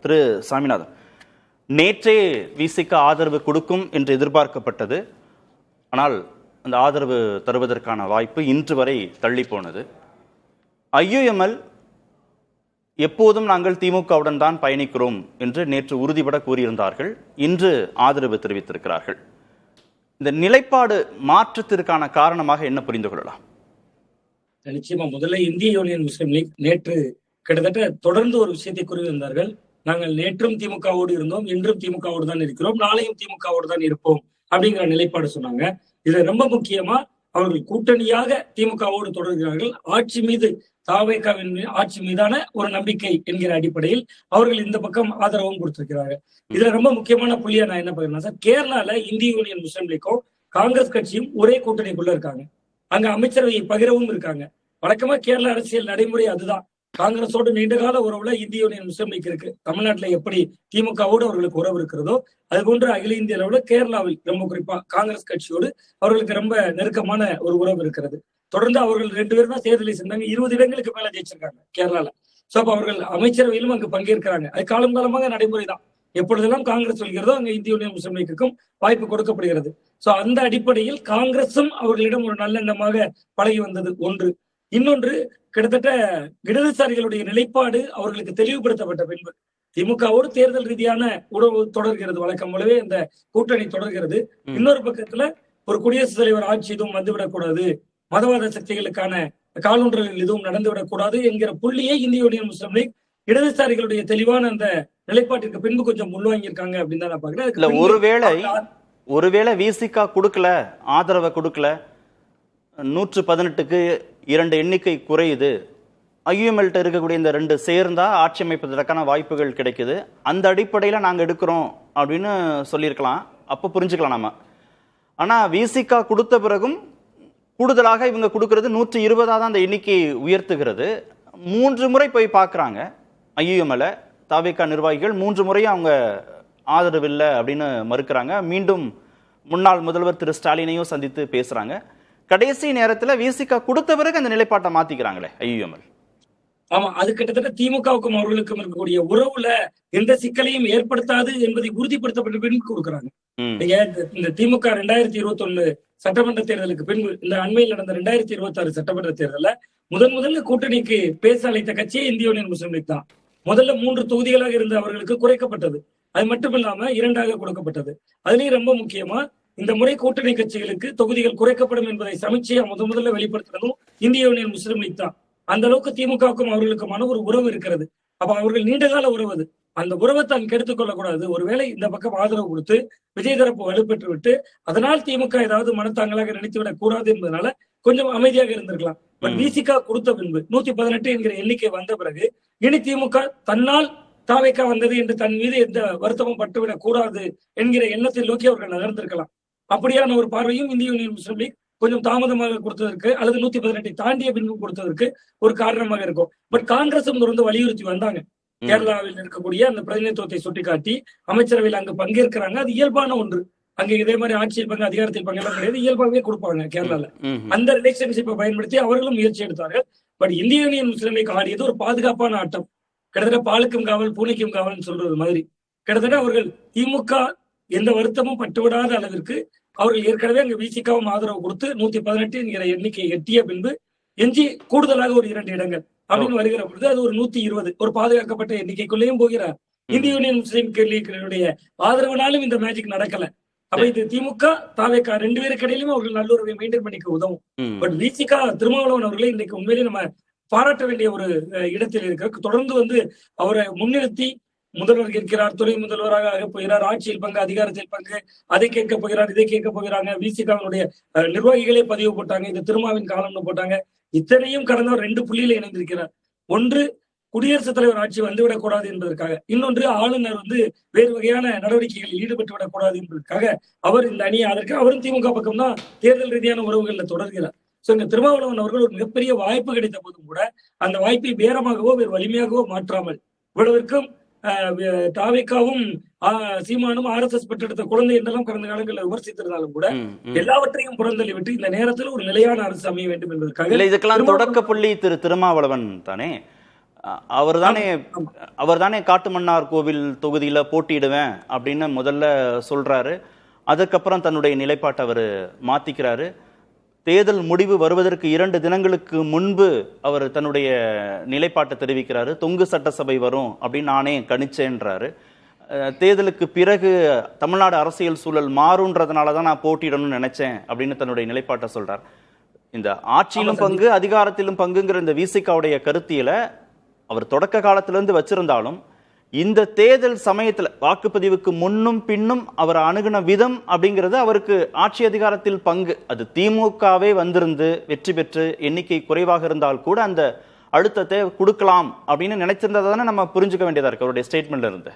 திரு சாமிநாதன், நேற்றே விசிக ஆதரவு கொடுக்கும் என்று எதிர்பார்க்கப்பட்டது. ஆனால் அந்த ஆதரவு தருவதற்கான வாய்ப்பு இன்று வரை தள்ளி போனது. ஐயுஎம்எல் எப்போதும் நாங்கள் திமுகவுடன் தான் பயணிக்கிறோம் என்று நேற்று உறுதிபட கூறியிருந்தார்கள். இன்று ஆதரவு தெரிவித்திருக்கிறார்கள். இந்த நிலைப்பாடு மாற்றத்திற்கான காரணமாக என்ன புரிந்து கொள்ளலாம்? நிச்சயமா முதல்ல இந்திய யூனியன் முஸ்லீம் லீக் நேற்று கிட்டத்தட்ட தொடர்ந்து ஒரு விஷயத்தை கூறியிருந்தார்கள். நாங்கள் நேற்றும் திமுகவோடு இருந்தோம், இன்றும் திமுகவோடு தான் இருக்கிறோம், நாளையும் திமுகவோடு தான் இருப்போம் அப்படிங்கிற நிலைப்பாடு சொன்னாங்க. இதுல ரொம்ப முக்கியமா அவர்கள் கூட்டணியாக திமுகவோடு தொடர்கிறார்கள். ஆட்சி மீது தாவேகாவின் ஆட்சி மீதான ஒரு நம்பிக்கை என்கிற அடிப்படையில் அவர்கள் இந்த பக்கம் ஆதரவும் கொடுத்திருக்கிறாங்க. இதுல ரொம்ப முக்கியமான புள்ளியா நான் என்ன பாக்குறேன்னா சார், கேரளால இந்திய யூனியன் முஸ்லீம் லீக்கும் காங்கிரஸ் கட்சியும் ஒரே கூட்டணிக்குள்ள இருக்காங்க. அங்க அமைச்சரவையை பகிரவும் இருக்காங்க. வழக்கமா கேரள அரசியல் நடைமுறை அதுதான். காங்கிரஸோடு நீண்டகால உறவுல இந்திய யூனியன் முஸ்லீம் லீக் இருக்கு. தமிழ்நாட்டுல எப்படி திமுகவோடு அவர்களுக்கு உறவு இருக்கிறதோ அது போன்று அகில இந்திய அளவுல கேரளாவில் ரொம்ப குறிப்பா காங்கிரஸ் கட்சியோடு அவர்களுக்கு ரொம்ப நெருக்கமான ஒரு உறவு இருக்கிறது. தொடர்ந்து அவர்கள் 2 பேரும் தான் தேர்தலை செஞ்சாங்க. 20 இடங்களுக்கு மேல ஜெயிச்சிருக்காங்க கேரளால. சோ அப்ப அவர்கள் அமைச்சரவையிலும் அங்கு பங்கேற்கிறாங்க. அது காலம் காலமாக நடைமுறை தான். எப்பொழுதெல்லாம் காங்கிரஸ் சொல்கிறதோ அங்க இந்திய யூனியன் முஸ்லீம் லீக்குக்கும் வாய்ப்பு கொடுக்கப்படுகிறது. சோ அந்த அடிப்படையில் காங்கிரசும் அவர்களிடம் ஒரு நல்லெண்ணமாக பழகி வந்தது ஒன்று. இன்னொன்று, கிட்டத்தட்ட இடதுசாரிகளுடைய நிலைப்பாடு அவர்களுக்கு தெளிவுபடுத்தப்பட்ட பின்பு திமுகவோடு தேர்தல் ரீதியான உறவு தொடர்கிறது. வழக்கம் போலவே இந்த கூட்டணி தொடர்கிறது. இன்னொரு பக்கத்துல ஒரு குடியரசுத் தலைவர் ஆட்சி எதுவும் வந்துவிடக்கூடாது, மதவாத சக்திகளுக்கான காலூன்றல்கள் எதுவும் நடந்துவிடக்கூடாது என்கிற புள்ளியை இந்திய யூனியன் முஸ்லீம் லீக் இடதுசாரிகளுடைய தெளிவான அந்த நிலைப்பாட்டிற்கு பின்பு கொஞ்சம் முன்வாங்கியிருக்காங்க அப்படின்னு தான் நான் பாக்குறேன். ஒருவேளை விசிக கொடுக்கல, ஆதரவை கொடுக்கல, 118க்கு 2 எண்ணிக்கை குறையுது, ஐயுஎம்எல்ட்ட இருக்கக்கூடிய இந்த 2 சேர்ந்தா ஆட்சி அமைப்பதற்கான வாய்ப்புகள் கிடைக்குது, அந்த அடிப்படையில் நாங்கள் எடுக்கிறோம் அப்படின்னு சொல்லியிருக்கலாம். அப்போ புரிஞ்சுக்கலாம் நாம. ஆனால் விசிக கொடுத்த பிறகும் கூடுதலாக இவங்க கொடுக்கறது 120 தான் அந்த எண்ணிக்கை உயர்த்துகிறது. 3 முறை போய் பார்க்குறாங்க ஐயுஎம்எல்ல. தாவேகா நிர்வாகிகள் 3 முறையும் அவங்க ஆதரவு இல்லை அப்படின்னு மறுக்கிறாங்க. மீண்டும் முன்னாள் முதல்வர் திரு ஸ்டாலினையும் சந்தித்து பேசுறாங்க. கடைசி நேரத்துல விசிக கொடுத்த பிறகு அந்த நிலைப்பாட்டை மாத்திக்கிறாங்களே ஐயுஎம்எல். ஆமா, அது கிட்டத்தட்ட திமுகவுக்கும் அவர்களுக்கும் இருக்கக்கூடிய உறவுல எந்த சிக்கலையும் ஏற்படுத்தாது என்பதை உறுதிப்படுத்தப்பட்ட பின்பு கொடுக்குறாங்க. இந்த திமுக 2021 சட்டமன்ற தேர்தலுக்கு பின்பு, இந்த அண்மையில் நடந்த 2026 சட்டமன்ற தேர்தல முதல்ல கூட்டணிக்கு பேச அழைத்த கட்சியே இந்திய யூனியன் முஸ்லீம் லீக் தான். முதல்ல 3 தொகுதிகளாக இருந்த அவர்களுக்கு குறைக்கப்பட்டது. அது மட்டும் இல்லாம 2ஆக கொடுக்கப்பட்டது. அதுலயும் ரொம்ப முக்கியமா இந்த முறை கூட்டணி கட்சிகளுக்கு தொகுதிகள் குறைக்கப்படும் என்பதை சமீட்சையா முதல்ல வெளிப்படுத்துறதும் இந்திய யூனியன் முஸ்லீம் லீக் தான். அந்த அளவுக்கு திமுகவுக்கும் அவர்களுக்குமான ஒரு உறவு இருக்கிறது. அப்ப அவர்கள் நீண்டகால உறவு. அந்த உறவை தான் கெடுத்துக் கொள்ளக்கூடாது. ஒருவேளை இந்த பக்கம் ஆதரவு கொடுத்து விஜய் தரப்பு வலுப்பெற்று விட்டு அதனால் திமுக ஏதாவது மனத்தாங்களாக நினைத்துவிடக் கூடாது என்பதனால கொஞ்சம் அமைதியாக இருந்திருக்கலாம். பட் விசிக கொடுத்த பின்பு 118 என்கிற எண்ணிக்கை வந்த பிறகு இனி திமுக தன்னால் தாவேகா வந்தது என்று தன் மீது எந்த வருத்தமும் பட்டுவிடக் கூடாது என்கிற எண்ணத்தை நோக்கி அவர்கள் நகர்ந்திருக்கலாம். அப்படியான ஒரு பார்வையும் இந்திய யூனியன் முஸ்லீம் லீக் கொஞ்சம் தாமதமாக கொடுத்ததற்கு அல்லது 118 தாண்டிய பின்பு கொடுத்ததற்கு ஒரு காரணமாக இருக்கும். பட் காங்கிரசும் தொடர்ந்து வலியுறுத்தி வந்தாங்க. கேரளாவில் இருக்கக்கூடிய அந்த பிரதிநிதித்துவத்தை சுட்டிக்காட்டி அமைச்சரவையில் அங்கு பங்கேற்கிறாங்க. அது இயல்பான ஒன்று. அங்க இதே மாதிரி ஆட்சியில் பங்கு, அதிகாரத்தில் பங்கு எல்லாம் கிடையாது, இயல்பாகவே கொடுப்பாங்க கேரளால. அந்த ரிலேஷன்ஷிப்பை பயன்படுத்தி அவர்களும் முயற்சி எடுத்தார்கள். பட் இந்திய யூனியன் முஸ்லீம் லீக் ஆடியது ஒரு பாதுகாப்பான ஆட்டம். கிட்டத்தட்ட பாலுக்கும் காவல் பூனைக்கும் காவல்னு சொல்றது மாதிரி கிட்டத்தட்ட அவர்கள் திமுக எந்த வருத்தமும் பட்டுவிடாத அளவிற்கு அவர்கள் ஏற்கனவே அங்க விசிகவும் ஆதரவு கொடுத்து 118 என்கிற எண்ணிக்கை எட்டிய பின்பு எஞ்சி கூடுதலாக ஒரு 2 இடங்கள் அப்படின்னு வருகிற பொழுது அது ஒரு 120 ஒரு பாதுகாக்கப்பட்ட எண்ணிக்கைக்குள்ளேயும் போகிறார். இந்திய யூனியன் முஸ்லீம் லீக்கினுடைய ஆதரவுனாலும் இந்த மேஜிக் நடக்கல. அப்ப இது திமுக தாவேகா 2 பேருக்கு இடையிலும் அவர்கள் நல்லுறவை மெயின்டைன் பண்ணிக்க உதவும். பட் விசிக திருமாவளவன் அவர்களை இன்னைக்கு உண்மையிலேயே நம்ம பாராட்ட வேண்டிய ஒரு இடத்தில் இருக்க. தொடர்ந்து அவரை முன்னிறுத்தி முதல்வர் இருக்கிறார், துணை முதல்வராக ஆக போகிறார், ஆட்சியில் பங்கு, அதிகாரத்தில் பங்கு, அதை கேட்க போகிறார், இதை கேட்க போகிறாங்க. விசிகாவினுடைய நிர்வாகிகளே பதிவு போட்டாங்க, இது திருமாவின் காலம்னு போட்டாங்க. இத்தனையும் கடந்தவர் 2 புள்ளியில இணைந்திருக்கிறார். ஒன்று, குடியரசுத் தலைவர் ஆட்சி வந்துவிடக் கூடாது என்பதற்காக. இன்னொன்று, ஆளுநர் வேறு வகையான நடவடிக்கைகளில் ஈடுபட்டு விடக்கூடாது என்பதற்காக அவர் இந்த அணியை அதற்கு அவரும் திமுக பக்கம் தான் தேர்தல் ரீதியான உறவுகள்ல தொடர்கிறார். சோ இங்க திருமாவளவன் அவர்கள் ஒரு மிகப்பெரிய வாய்ப்பு கிடைத்த போதும் கூட அந்த வாய்ப்பை பேரமாகவோ வேறு வலிமையாகவோ மாற்றாமல் இவ்வளவிற்கும் தாவேகாவும் சீமானும் RSS பெற்றெடுத்த குழந்தை என்றெல்லாம் கடந்த காலங்களில் விமர்சித்திருந்தாலும் கூட எல்லாவற்றையும் புறந்தள்ளி விட்டு இந்த நேரத்தில் ஒரு நிலையான அரசு அமைய வேண்டும் என்பதற்காக இதுக்கெல்லாம் தொடக்க புள்ளி திருமாவளவன் தானே. அவர் தானே காட்டுமன்னார் கோவில் தொகுதியில போட்டியிடுவேன் அப்படின்னு முதல்ல சொல்றாரு. அதுக்கப்புறம் தன்னுடைய நிலைப்பாட்டை அவர் மாத்திக்கிறாரு. தேர்தல் முடிவு வருவதற்கு 2 தினங்களுக்கு முன்பு அவர் தன்னுடைய நிலைப்பாட்டை தெரிவிக்கிறாரு. தொங்கு சட்டசபை வரும் அப்படின்னு நானே கணிச்சேன்றாரு. தேர்தலுக்கு பிறகு தமிழ்நாடு அரசியல் சூழல் மாறுன்றதுனால தான் நான் போட்டியிடணும்னு நினைச்சேன் அப்படின்னு தன்னுடைய நிலைப்பாட்டை சொல்றார். இந்த ஆட்சியிலும் பங்கு அதிகாரத்திலும் பங்குங்கிற இந்த விசிகாவுடைய கருத்தியல அவர் தொடக்க காலத்திலிருந்து வச்சிருந்தாலும் இந்த தேர்தல் சமயத்துல வாக்குப்பதிவுக்கு முன்னும் பின்னும் அவர் அணுகுன விதம் அப்படிங்கிறது அவருக்கு ஆட்சி அதிகாரத்தில் பங்கு. அது திமுகவே வந்திருந்து வெற்றி பெற்று எண்ணிக்கை குறைவாக இருந்தால் கூட அந்த அழுத்தத்தை கொடுக்கலாம் அப்படின்னு நினைச்சிருந்ததை தானே நம்ம புரிஞ்சுக்க வேண்டியதா இருக்கு அவருடைய ஸ்டேட்மெண்ட்ல இருந்து.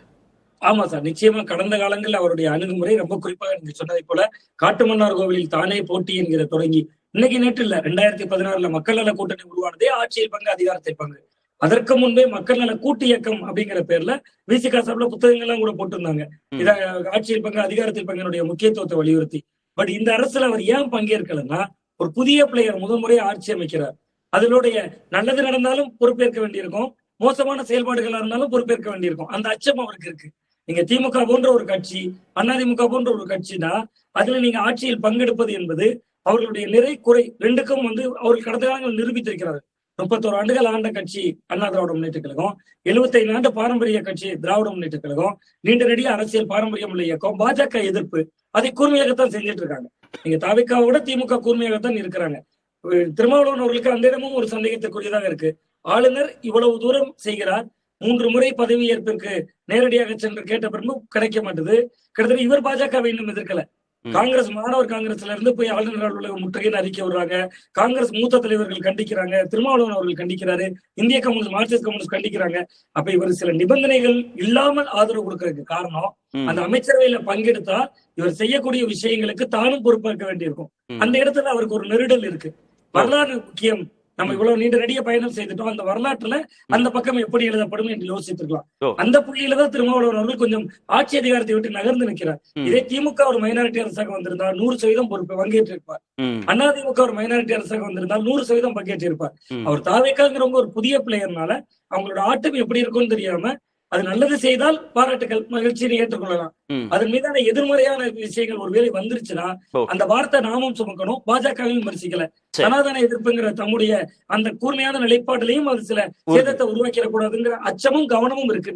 ஆமா சார், நிச்சயமா கடந்த காலங்களில் அவருடைய அணுகுமுறை ரொம்ப குறிப்பாக நீங்க சொன்னதை போல காட்டுமன்னார் கோவிலில் தானே போட்டி என்கிற தொடங்கி இன்னைக்கு நேற்று இல்ல 2016 மக்கள் நல கூட்டணி உருவானதே ஆட்சியில் பங்கு அதிகாரத்தில் பங்கு. அதற்கு முன்பே மக்கள் நல கூட்டு இயக்கம் அப்படிங்கிற பேர்ல விசிகா சார்பில் புத்தகங்கள்லாம் கூட போட்டிருந்தாங்க. இத ஆட்சியில் பங்கு அதிகாரத்தில் பங்கினுடைய முக்கியத்துவத்தை வலியுறுத்தி. பட் இந்த அரசுல அவர் ஏன் பங்கேற்கலன்னா, ஒரு புதிய பிளேயர் முதல் முறை ஆட்சி அமைக்கிறார். அதனுடைய நல்லது நடந்தாலும் பொறுப்பேற்க வேண்டியிருக்கும், மோசமான செயல்பாடுகளா இருந்தாலும் பொறுப்பேற்க வேண்டியிருக்கும். அந்த அச்சம் அவருக்கு இருக்கு. நீங்க திமுக போன்ற ஒரு கட்சி, அதிமுக போன்ற ஒரு கட்சினா அதுல நீங்க ஆட்சியில் பங்கெடுப்பது என்பது அவர்களுடைய நிறை குறை ரெண்டுக்கும் அவர்கள் கடந்த காலங்கள் நிரூபித்திருக்கிறார்கள். 31 ஆண்டுகள் ஆண்ட கட்சி அண்ணா திராவிட முன்னேற்ற கழகம், 75 ஆண்டு பாரம்பரிய கட்சி திராவிட முன்னேற்ற கழகம், நீண்ட நெடிய அரசியல் பாரம்பரியம் உள்ள இயக்கம். பாஜக எதிர்ப்பு அதை கூர்மையாகத்தான் செஞ்சுட்டு இருக்காங்க. நீங்க தாவிகாவோட திமுக கூர்மையாகத்தான் இருக்கிறாங்க. திருமாவளவன் அவர்களுக்கு அந்த இடமும் ஒரு சந்தேகத்துக்குரியதாக இருக்கு. ஆளுநர் இவ்வளவு தூரம் செய்கிறார், 3 முறை பதவி ஏற்பிற்கு நேரடியாக சென்று கேட்ட பிறகு கிடைக்க மாட்டேது. கிட்டத்தட்ட இவர் பாஜகவை இன்னும் எதிர்க்கல. காங்கிரஸ் மாணவர் காங்கிரஸ்ல இருந்து போய் ஆளுநர் அலுவலக முற்றுகைன்னு அறிக்கை விடுறாங்க. காங்கிரஸ் மூத்த தலைவர்கள் கண்டிக்கிறாங்க, திருமாவளவன் அவர்கள் கண்டிக்கிறாரு, இந்திய கம்யூனிஸ்ட் மார்க்சிஸ்ட் கம்யூனிஸ்ட் கண்டிக்கிறாங்க. அப்ப இவர் சில நிபந்தனைகள் இல்லாமல் ஆதரவு கொடுக்கறதுக்கு காரணம், அந்த அமைச்சரவையில பங்கெடுத்தா இவர் செய்யக்கூடிய விஷயங்களுக்கு தானும் பொறுப்பேற்க வேண்டியிருக்கும். அந்த இடத்துல அவருக்கு ஒரு நெருடல் இருக்கு. வரலாறு முக்கியம். நம்ம இவ்வளவு நீண்ட நெடிய பயணம் செய்துட்டோம், அந்த வரலாற்றுல அந்த பக்கம் எப்படி எழுதப்படும் என்று யோசித்திருக்கலாம். அந்த புள்ளியில தான் திருமாவளவன் அவர்கள் கொஞ்சம் ஆட்சி அதிகாரத்தை விட்டு நகர்ந்து நிற்கிறார். இதே திமுக ஒரு மைனாரிட்டி அரசாக வந்திருந்தால் 100% பொறுப்பு பங்கேற்றிருப்பார். அதிமுக ஒரு மைனாரிட்டி அரசாக வந்திருந்தால் 100% பங்கேற்றிருப்பார். அவர் தாவேக்காங்கிறவங்க ஒரு புதிய பிளேயர்னால அவங்களோட ஆட்டம் எப்படி இருக்கும்னு தெரியாம, அது நல்லது செய்தால் பாராட்டுகள் மகிழ்ச்சியை ஏற்றுக்கொள்ளலாம். அதன் மீதான எதிர்மறையான விஷயங்கள் ஒருவேளை வந்துருச்சுன்னா அந்த வார்த்தை நாமும் சுமக்கணும், பாஜகவையும் விமர்சிக்கல. சனாதன எதிர்ப்புங்கிற தம்முடைய அந்த கூர்மையான நிலைப்பாட்டிலையும் அது சில சேதத்தை உருவாக்கிடக்கூடாதுங்கிற அச்சமும் கவனமும் இருக்கு.